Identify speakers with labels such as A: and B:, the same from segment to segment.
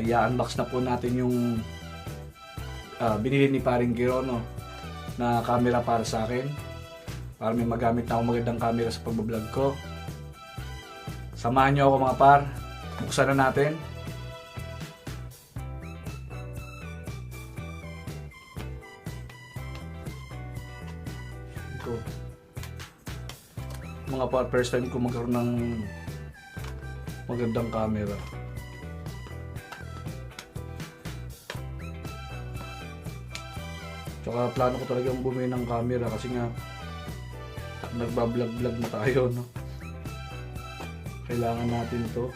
A: i-unbox na po natin yung binili ni Paring Giro, no, na camera para sa akin. Para may magamit na akong magandang camera sa pagbablog ko. Samahan niyo ako mga par. Buksan na natin. Ito. Mga par, first time ko magkaroon ng magandang camera. Tsaka plano ko talagang bumili ng camera kasi nga nagbablog-vlog na tayo, no? Kailangan natin to.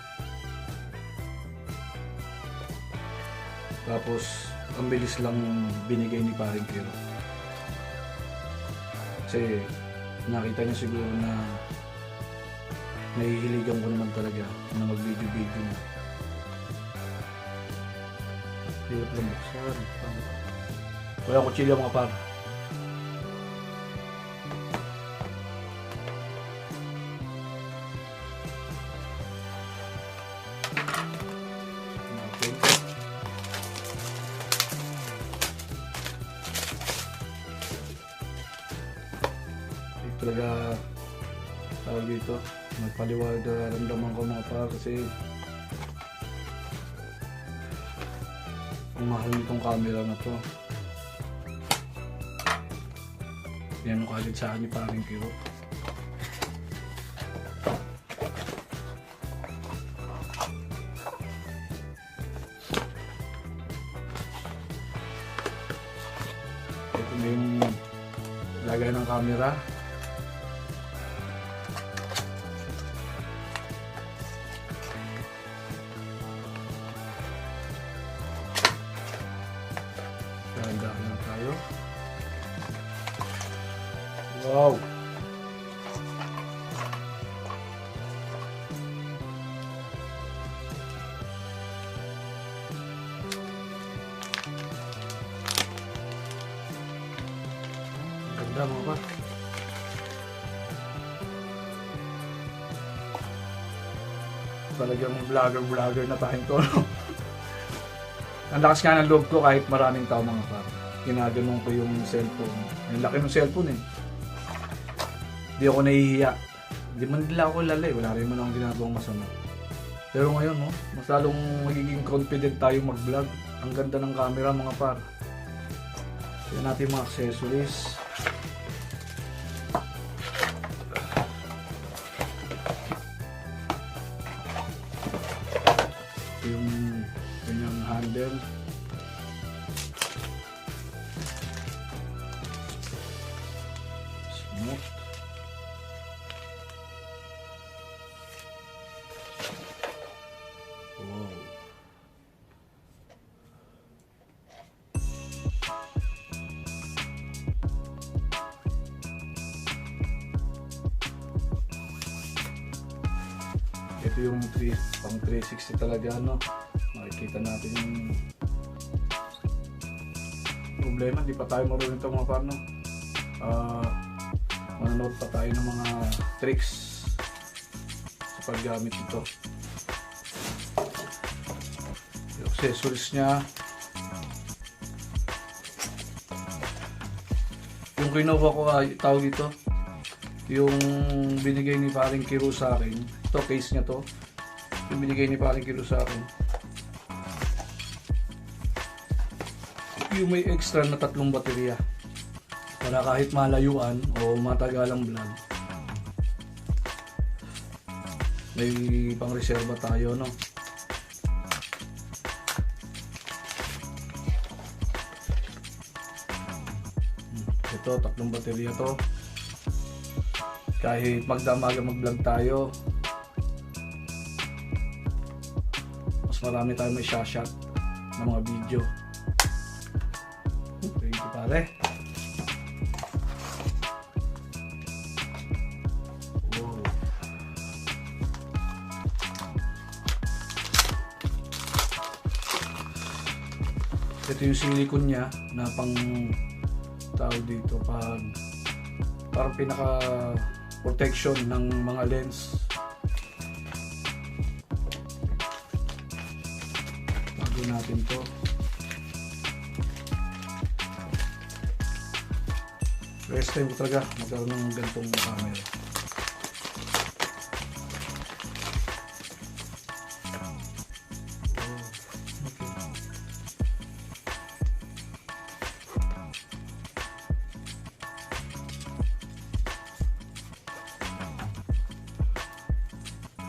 A: Tapos ang bilis lang binigay ni Paring Giro. Kasi nakita niya siguro na nahihiligan ko naman talaga na mag-video-video na. Hirap lang buksan. Wala kutsilyo mga par. Talaga tawag dito, magpaliwanag na nararamdaman ko mga par kasi ang mahal nitong camera na to. Yan ang kalit sa akin ni Paring Giro. Ito na yung lagay ng camera. Dahan-dahan lang tayo. Wow! Ganda mga pa. Talagang vlogger na tayong to, no? Ang lakas nga ng loob ko kahit maraming tao mga par. Ginaganon ko yung cellphone. Ang laki ng cellphone eh. Hindi ako nahihiya. Hindi man nila ako lalay. Wala rin man akong ginagawang masama. Pero ngayon, no, mas lalong magiging confident tayo mag-vlog. Ang ganda ng camera mga par. Yan natin mga accessories. Yung kanyang handle. Smooth. Wow. Ito yung pang 360 talaga, no? Makikita natin yung problema. Hindi pa tayo marunong ito mga par, no? Manonood pa tayo ng mga tricks sa paggamit ito. Yung accessories nya, yung kinuha ko, tawag ito, yung binigay ni Paring Giro sa akin. Ito, case nya to, yung binigay ni Paring Giro sa akin. Yung may extra na 3 baterya para kahit malayuan o matagalang vlog, may pang reserva tayo, no? Ito, 3 baterya to. Kahit magdamaga mag-vlog tayo, mas marami tayong may shot ng mga video. Thank you pare. Wow. Ito yung silicone nya na pang tawag dito, parang pinaka protection ng mga lens. bago natin to. First time ko talaga magkaroon ng ganitong camera.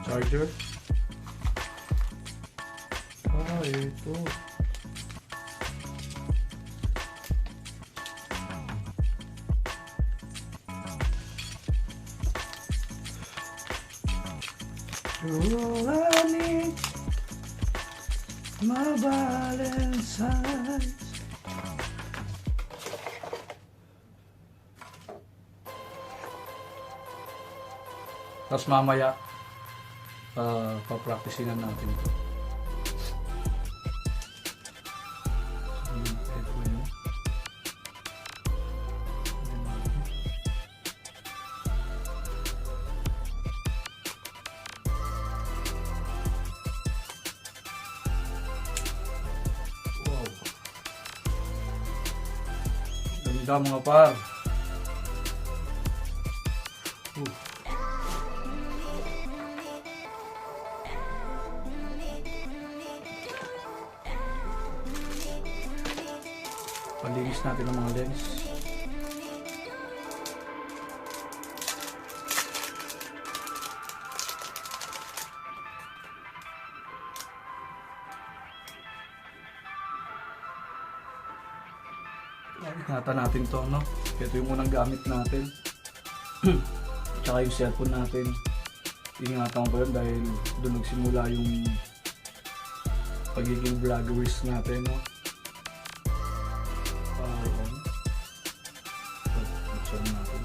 A: Charger. Ito. You're all I need, my Valentine's. Tapos mamaya, papracticein natin ito. Wow. Ganda mga par. Palinis natin ang mga lens. Ingatan natin to, no? Ito yung unang gamit natin. Tsaka yung cellphone natin. Ingatan ko yun dahil doon nagsimula yung pagiging vloggerist natin, no? Buksan natin.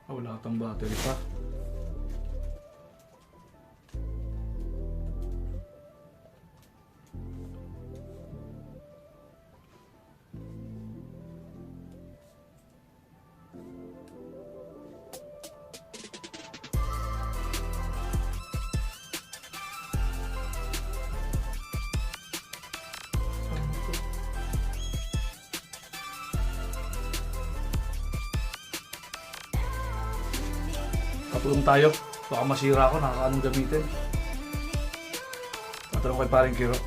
A: Wala atang battery pa. Patulong tayo. Baka masira ako, nakakaanong gamitin. Matanong kay paring Kiro.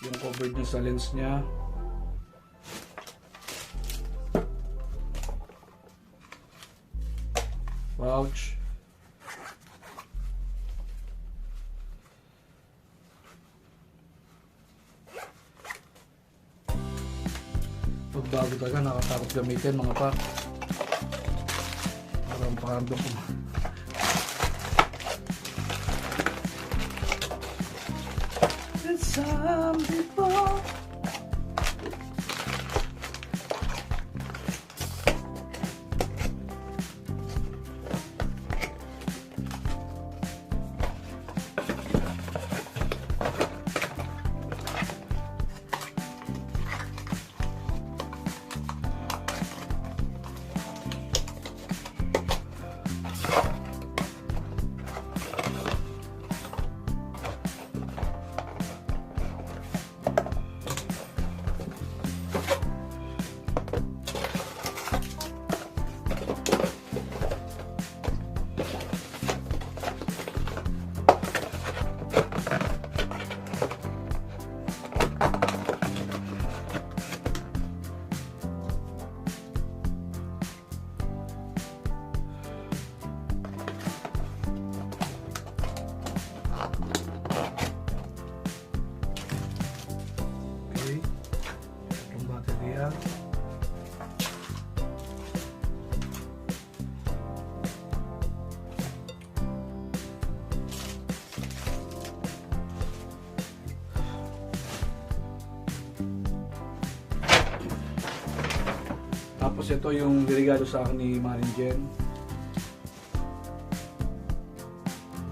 A: Yung covered niya sa lens niya. Pouch. Bago talaga, nakatakot gamitin mga pa. Parang pakarandong ko. And some people Tapos ito yung niregalo sa akin ni Maring Jen.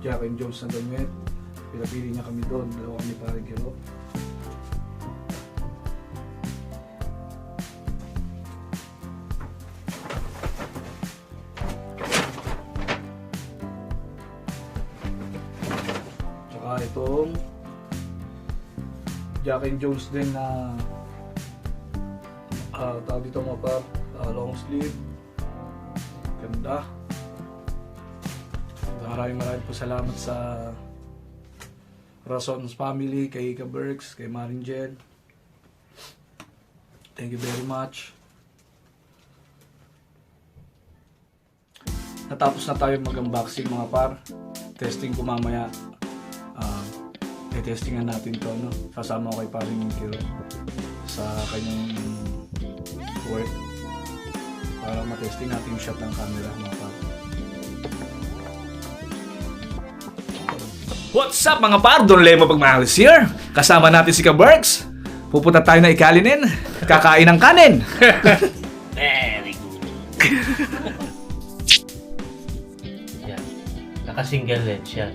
A: Jack and Jones na damit. Pinapili niya kami doon. Dalawa kami parang kilo. Tsaka itong Jack and Jones din na tawag dito mga par, long sleeve. Ganda. Maraming po salamat sa Razon's family, kay Ika Berks, kay Marin Jen. Thank you very much. Natapos na tayo mag-unboxing mga par. Testing ko mamaya. I-testingan natin to, no? Kasama ko kay Paring Kiro sa kanyang work para matesting natin yung shot ng camera mga par. What's up mga par? Don Lemo Pagmahalis here. Kasama natin si Ka-Berks. Pupunta tayo na ikalinin. Kakain ng kanin.
B: Very good. Yan. Naka-single lens siya.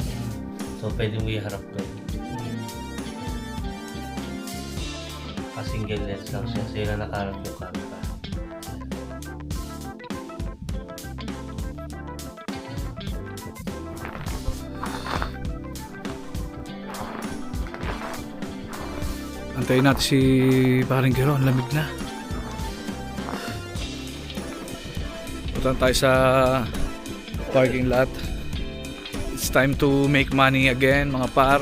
B: So, pwede mo iharap doon. Naka-single lens lang siya. So, yun ang nakaharap yung camera.
A: Antayin natin si Paring Kiro. Ang lamig na. Punta tayo sa parking lot. It's time to make money again mga par.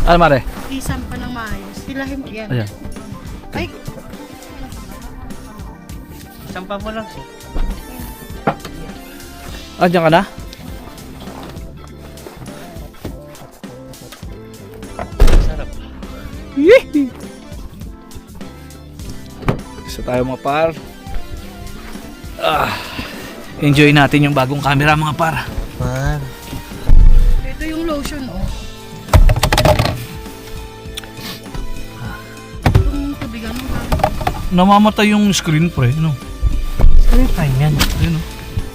A: Ano mare?
C: Isam pa ng maayos. Pilahin mo yan.
A: Ayan.
C: Ay,
B: Sampa mo lang siya.
A: Diyan ka na?
B: Sarap.
A: Yee! Isa tayo mga par. Enjoy natin yung bagong camera mga par.
B: Man.
C: ito yung lotion, oh. Itong tubigan mo ba?
A: Namamatay yung screen pre, no?
B: Screen time yan.
A: Ayun, no?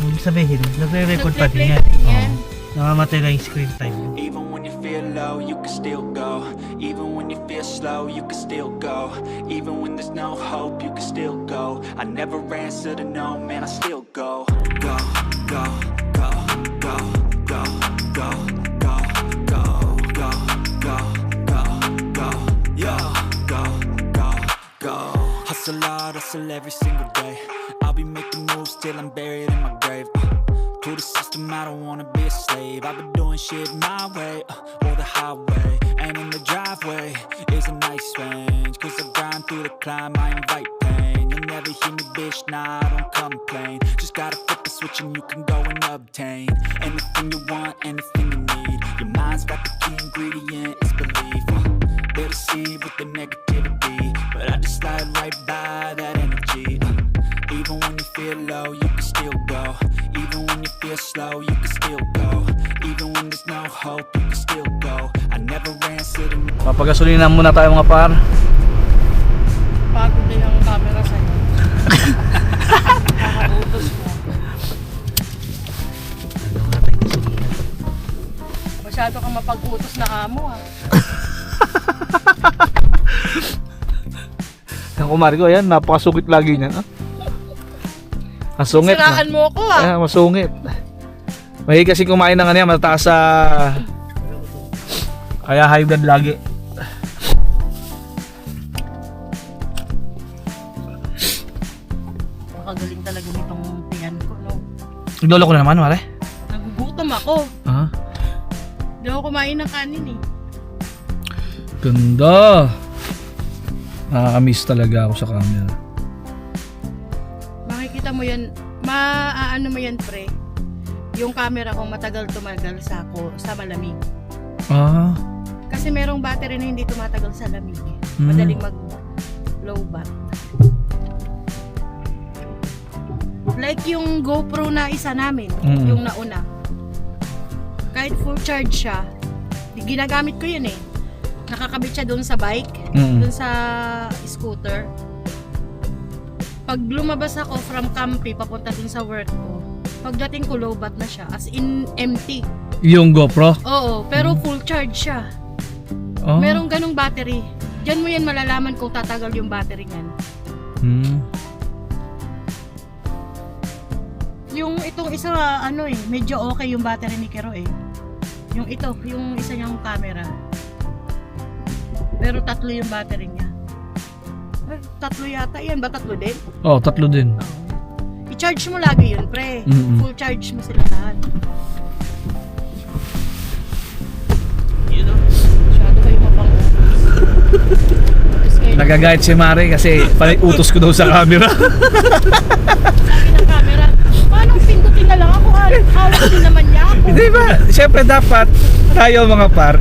B: Ibig sabihin, nagre-record pa din yan.
C: Yan.
B: Namamatay lang yung screen time.
D: Even when you feel low, you can still go. Even when you feel slow, you can still go. Even when there's no hope, you can still go. I never answer to no, man, I still go. Go, go, go, go, go, go, go, go, go, go, go, go, yo, go, go, go. Hustle hard, hustle every single day. I'll be making moves till I'm buried in my grave. To the system, I don't wanna be a slave. I've been doing shit my way, or the highway. And in the driveway is a nice range. Cause I grind through the climb, I invite pain. You'll never hear me, bitch, nah, I don't complain. Just gotta flip the switch and you can go and obtain anything you want, anything you need. Your mind's got the key ingredient, it's belief. They're deceived with the negativity, but I just slide right by that energy. Even when you feel low, you can still go. Even when you feel slow, you can still go. Even when there's no hope, you can still go. I never answer to
A: Papagasulinan muna tayo mga par.
C: Pagod din ang camera sa'yo. Nakautos mo.
B: Ano nga tayo gasolina?
C: Masyado kang mapag-utos na kamo, ha.
A: Ang kumari ko, ayan, napakasungit lagi niyan. Ang sungit na.
C: Siraan mo ako, ha.
A: Ayan, masungit. Mahilig kasi kumain ng ano yan, mataas sa... Kaya high blood lagi.
C: Makagaling talaga nitong tiyan ko, no.
A: Naglolo ko na naman, mare.
C: Nagugutom ako.
A: Ah,
C: Hindi ako kumain ng kanin, eh.
A: ganda. Nakakamiss talaga ako sa camera.
C: Makikita mo yan, maaano mo yan, pre. Yung camera ko matagal tumagal sa malamig.
A: Ah,
C: Kasi merong battery na hindi tumatagal sa lamig.
A: Hmm.
C: Madaling mag low bat. Like yung GoPro na isa namin,
A: Mm.
C: yung nauna. Kahit full charge siya, ginagamit ko yun eh. Nakakabit siya doon sa bike,
A: Mm.
C: doon sa scooter. Pag lumabas ako from Campi, papunta dun sa work ko, pagdating ko low bat na siya, as in empty.
A: Yung GoPro?
C: Oo, pero full charge siya.
A: Oh.
C: Merong ganong battery. Diyan mo yan malalaman kung tatagal yung battery niyan.
A: Hmm.
C: Yung itong isa, ano eh, medyo okay yung battery ni Kero eh. Yung ito, yung isa niyang camera. Pero 3 yung battery niya. Ay, 3 yata. Yan ba 3 din?
A: Oh, 3 din.
C: Oo. I-charge mo lagi yun, pre.
A: Mm-mm.
C: Full charge mo sila lahat.
B: Yun o.
C: Masyado kayo mapang-utos.
A: Nagagayat si Mare kasi utos ko daw sa camera.
C: Sabi ng camera, paano pindutin na lang ako? Hawak din naman niya ako.
A: Hindi ba? Siyempre dapat tayo mga par,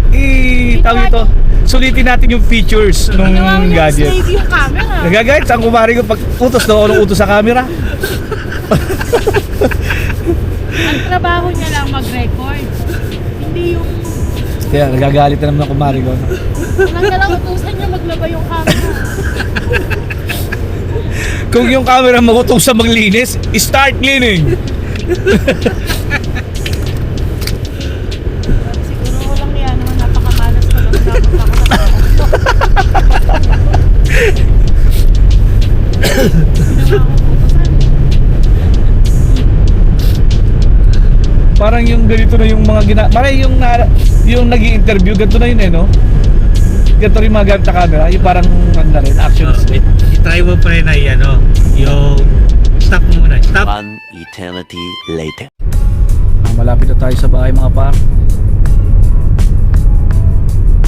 A: tawag ito, sulitin natin yung features ng
C: Ginawa mo niya
A: gadget.
C: slave yung camera.
A: Nagagayat sa kumari ko pag utos daw ako ng utos sa camera.
C: Ang trabaho niya lang mag-record. Hindi yung
A: Kaya nagagalit na naman ang kumari ko.
C: walang nalang utusan niya maglaba yung camera.
A: Kung yung camera magutong sa maglinis, start cleaning.
C: Siguro walang yan naman, napakamalas ko lang dapat ako na ginawa ko utusan.
A: Parang yung ganito na yung mga parang yung nag-i-interview, ganito na yun eh, no? Ganito rin mga gamit na camera, yung parang ano na rin, action.
B: I-try mo pa rin na ano, yung stop mo muna. Stop.
E: One eternity later.
A: Malapit na tayo sa bahay mga par.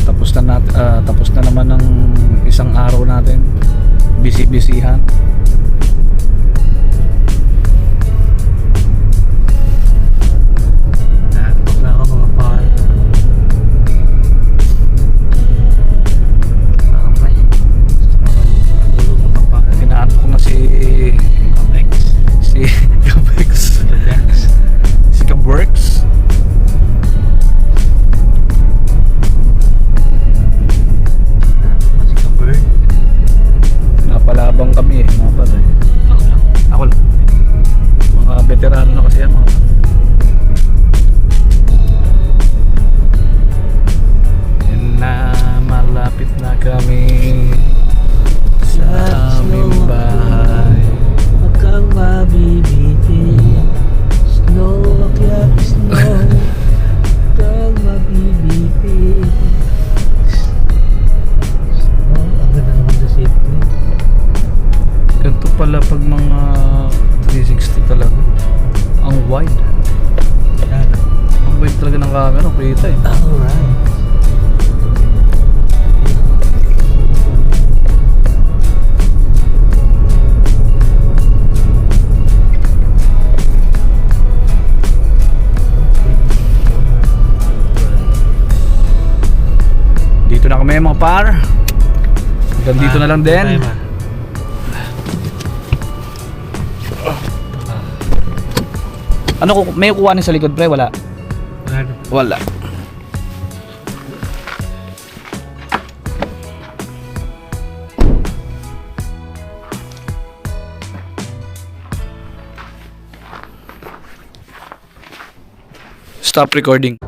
A: Tapos na naman ng isang araw natin. Busy-busyhan.
B: Nakakapag na ako mga par. Okay. Natulog mga par.
A: Kinaano ko na si Cabex. Si Cabex. Napalabang kami eh, mga par. Ako lang. Mga veterano na kasi yan mga par. Yan na, malapit na kami sa aming bahay.
B: Huwag kang mabibitin. Snow, akyat, snow. Huwag kang mabibitin. Snow, ang ganda naman sa safety.
A: Ganito pala pag mga 360 talaga. Ang wide.
B: Yan.
A: Ang wide talaga ng camera, kita eh.
B: Alright.
A: Dito na kami mga par. Hanggang dito na lang din. Ano ko may kukuha sa likod pre? Wala. Wala. Stop recording.